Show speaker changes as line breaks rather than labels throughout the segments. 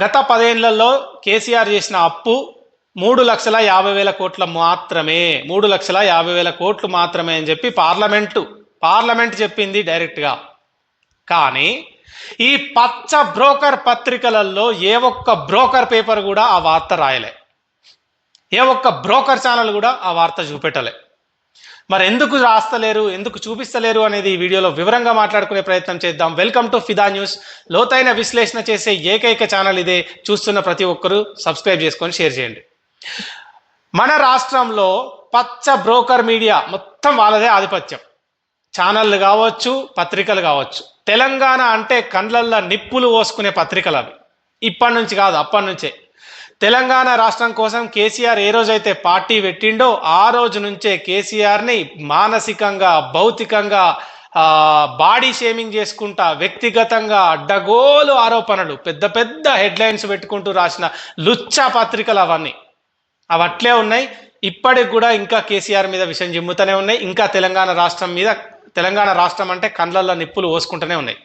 గత 10 ఏళ్లలో కేసీఆర్ చేసిన అప్పు 3,50,000 కోట్ల మాత్రమే, 3,50,000 కోట్లు మాత్రమే అని చెప్పి పార్లమెంట్ చెప్పింది డైరెక్ట్గా. కానీ ఈ పచ్చ బ్రోకర్ పత్రికలలో ఏ ఒక్క బ్రోకర్ పేపర్ కూడా ఆ వార్త రాయలే, ఏ ఒక్క బ్రోకర్ ఛానల్ కూడా ఆ వార్త చూపెట్టలే. మరి ఎందుకు రాస్తలేరు, ఎందుకు చూపిస్తలేరు అనేది ఈ వీడియోలో వివరంగా మాట్లాడుకునే ప్రయత్నం చేద్దాం. వెల్కమ్ టు ఫిదా న్యూస్. లోతైన విశ్లేషణ చేసే ఏకైక ఛానల్ ఇదే. చూస్తున్న ప్రతి ఒక్కరూ సబ్స్క్రైబ్ చేసుకొని షేర్ చేయండి. మన రాష్ట్రంలో పచ్చ బ్రోకర్ మీడియా మొత్తం వాళ్ళదే ఆధిపత్యం. ఛానళ్ళు కావచ్చు, పత్రికలు కావచ్చు. తెలంగాణ అంటే కండ్లల్లో నిప్పులు పోసుకునే పత్రికలు అవి. ఇప్పటి నుంచి కాదు, అప్పటి నుంచే. తెలంగాణ రాష్ట్రం కోసం కేసీఆర్ ఏ రోజైతే పార్టీ పెట్టిండో ఆ రోజు నుంచే కేసీఆర్ని మానసికంగా, భౌతికంగా బాడీ షేమింగ్ చేసుకుంటా, వ్యక్తిగతంగా అడ్డగోలు ఆరోపణలు, పెద్ద పెద్ద హెడ్లైన్స్ పెట్టుకుంటూ రాసిన లుచ్చా పత్రికలు అవన్నీ అవట్లే ఉన్నాయి. ఇప్పటికి కూడా ఇంకా కేసీఆర్ మీద విషయం జిమ్ముతూనే ఉన్నాయి. ఇంకా తెలంగాణ రాష్ట్రం అంటే కండ్లల్లో నిప్పులు పోసుకుంటూనే ఉన్నాయి.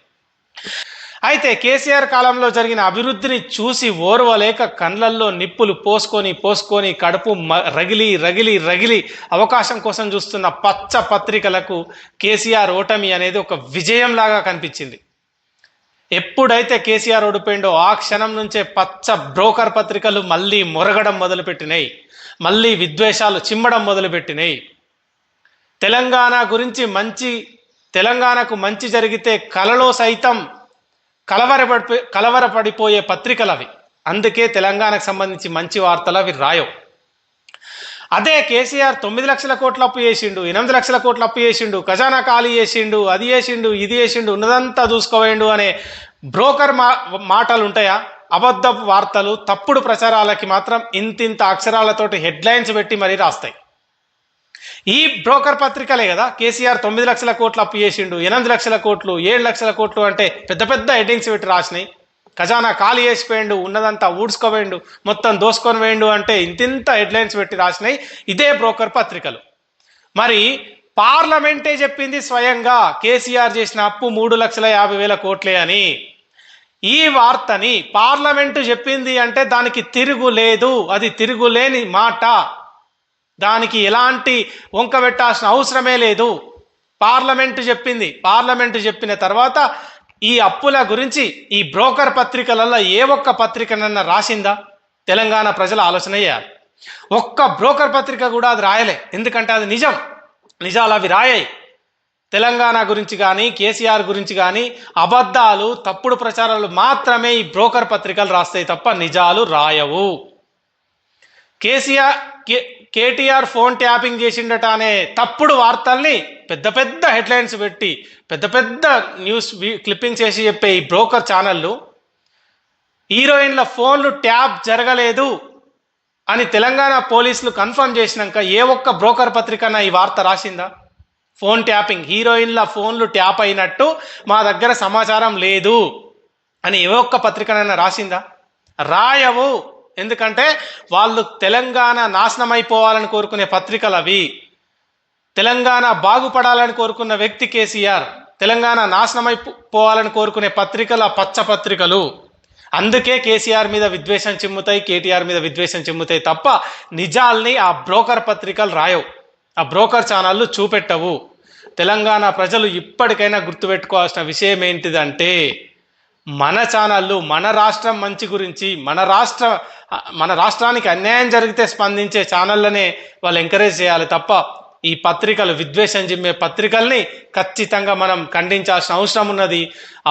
అయితే కేసీఆర్ కాలంలో జరిగిన అభివృద్ధిని చూసి ఓర్వలేక కండ్లల్లో నిప్పులు పోసుకొని కడుపు రగిలి అవకాశం కోసం చూస్తున్న పచ్చ పత్రికలకు కేసీఆర్ ఓటమి అనేది ఒక విజయంలాగా కనిపించింది. ఎప్పుడైతే కేసీఆర్ ఓడిపోయిండో ఆ క్షణం నుంచే పచ్చ బ్రోకర్ పత్రికలు మళ్ళీ మొరగడం మొదలుపెట్టినాయి, మళ్ళీ విద్వేషాలు చిమ్మడం మొదలుపెట్టినాయి. తెలంగాణకు మంచి జరిగితే కలలో సైతం కలవరపడిపోయే పత్రికలు అవి. అందుకే తెలంగాణకు సంబంధించి మంచి వార్తలు అవి రాయవు. అదే కేసీఆర్ 9 లక్షల కోట్ల అప్పు చేసిండు, 8 లక్షల కోట్ల అప్పు చేసిండు, ఖజానా ఖాళీ చేసిండు, అది చేసిండు, ఇది చేసిండు, ఉన్నదంతా చూసుకోవేండు అనే బ్రోకర్ మాటలు ఉంటాయా? అబద్ధపు వార్తలు, తప్పుడు ప్రచారాలకి మాత్రం ఇంతింత అక్షరాలతోటి హెడ్లైన్స్ పెట్టి మరీ రాస్తాయి. ఈ బ్రోకర్ పత్రికలే కదా కేసీఆర్ 9 లక్షల కోట్లు అప్పు చేసిండు, 8 లక్షల కోట్లు, 7 లక్షల కోట్లు అంటే పెద్ద పెద్ద హెడ్డింగ్స్ పెట్టి రాసినాయి. ఖజానా ఖాళీ చేసిపోయిండు, ఉన్నదంతా ఊడ్చుకోవేయండు, మొత్తం దోసుకొని వేయండు అంటే ఇంతింత హెడ్లైన్స్ పెట్టి రాసినాయి ఇదే బ్రోకర్ పత్రికలు. మరి పార్లమెంటే చెప్పింది స్వయంగా కేసీఆర్ చేసిన అప్పు 3,50,000 కోట్లే అని. ఈ వార్తని పార్లమెంటు చెప్పింది అంటే దానికి తిరుగులేదు, అది తిరుగులేని మాట. దానికి ఎలాంటి వంక పెట్టాల్సిన అవసరమే లేదు. పార్లమెంటు చెప్పింది. పార్లమెంటు చెప్పిన తర్వాత ఈ అప్పుల గురించి ఈ బ్రోకర్ పత్రికలలో ఏ ఒక్క పత్రికనన్నా రాసిందా? తెలంగాణ ప్రజలు ఆలోచన చేయాలి. ఒక్క బ్రోకర్ పత్రిక కూడా అది రాయలే. ఎందుకంటే అది నిజాలు అవి రాయాయి. తెలంగాణ గురించి కానీ కేసీఆర్ గురించి కానీ అబద్ధాలు, తప్పుడు ప్రచారాలు మాత్రమే ఈ బ్రోకర్ పత్రికలు రాస్తాయి తప్ప నిజాలు రాయవు. కేటీఆర్ ఫోన్ ట్యాపింగ్ చేసిండట అనే తప్పుడు వార్తల్ని పెద్ద పెద్ద హెడ్లైన్స్ పెట్టి పెద్ద పెద్ద న్యూస్ క్లిప్పింగ్స్ చేసి చెప్పే ఈ బ్రోకర్ ఛానళ్ళు హీరోయిన్ల ఫోన్లు ట్యాప్ జరగలేదు అని తెలంగాణ పోలీసులు కన్ఫర్మ్ చేసినాక ఏ ఒక్క బ్రోకర్ పత్రికన ఈ వార్త రాసిందా? ఫోన్ ట్యాపింగ్, హీరోయిన్ల ఫోన్లు ట్యాప్ అయినట్టు మా దగ్గర సమాచారం లేదు అని ఏ ఒక్క పత్రికనైనా రాసిందా? రాయవు. ఎందుకంటే వాళ్ళు తెలంగాణ నాశనం అయిపోవాలని కోరుకునే పత్రికలు అవి. తెలంగాణ బాగుపడాలని కోరుకున్న వ్యక్తి కేసీఆర్. తెలంగాణ నాశనం అయిపోవాలని కోరుకునే పత్రికలు ఆ పచ్చ పత్రికలు. అందుకే కేసీఆర్ మీద విద్వేషం చిమ్ముతాయి, కేటీఆర్ మీద విద్వేషం చిమ్ముతాయి తప్ప నిజాల్ని ఆ బ్రోకర్ పత్రికలు రాయవు, ఆ బ్రోకర్ ఛానళ్ళు చూపెట్టవు. తెలంగాణ ప్రజలు ఇప్పటికైనా గుర్తుపెట్టుకోవాల్సిన విషయం ఏంటిదంటే మన ఛానళ్ళు మన రాష్ట్రం మంచి గురించి, మన రాష్ట్రానికి అన్యాయం జరిగితే స్పందించే ఛానళ్ళనే వాళ్ళు ఎంకరేజ్ చేయాలి తప్ప ఈ పత్రికలు, విద్వేషం జిమ్మే పత్రికల్ని ఖచ్చితంగా మనం ఖండించాల్సిన అవసరం ఉన్నది.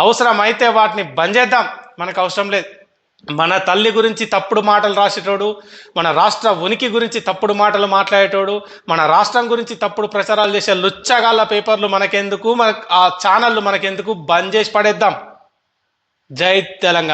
అవసరమైతే వాటిని బంద్ చేద్దాం, మనకు అవసరం లేదు. మన తల్లి గురించి తప్పుడు మాటలు రాసేటోడు, మన రాష్ట్ర ఉనికి గురించి తప్పుడు మాటలు మాట్లాడేటోడు, మన రాష్ట్రం గురించి తప్పుడు ప్రచారాలు చేసే లుచ్చగాళ్ళ పేపర్లు మనకెందుకు, ఆ ఛానళ్ళు మనకెందుకు, బంద్ చేసి పడేద్దాం. జై తెలంగాణ.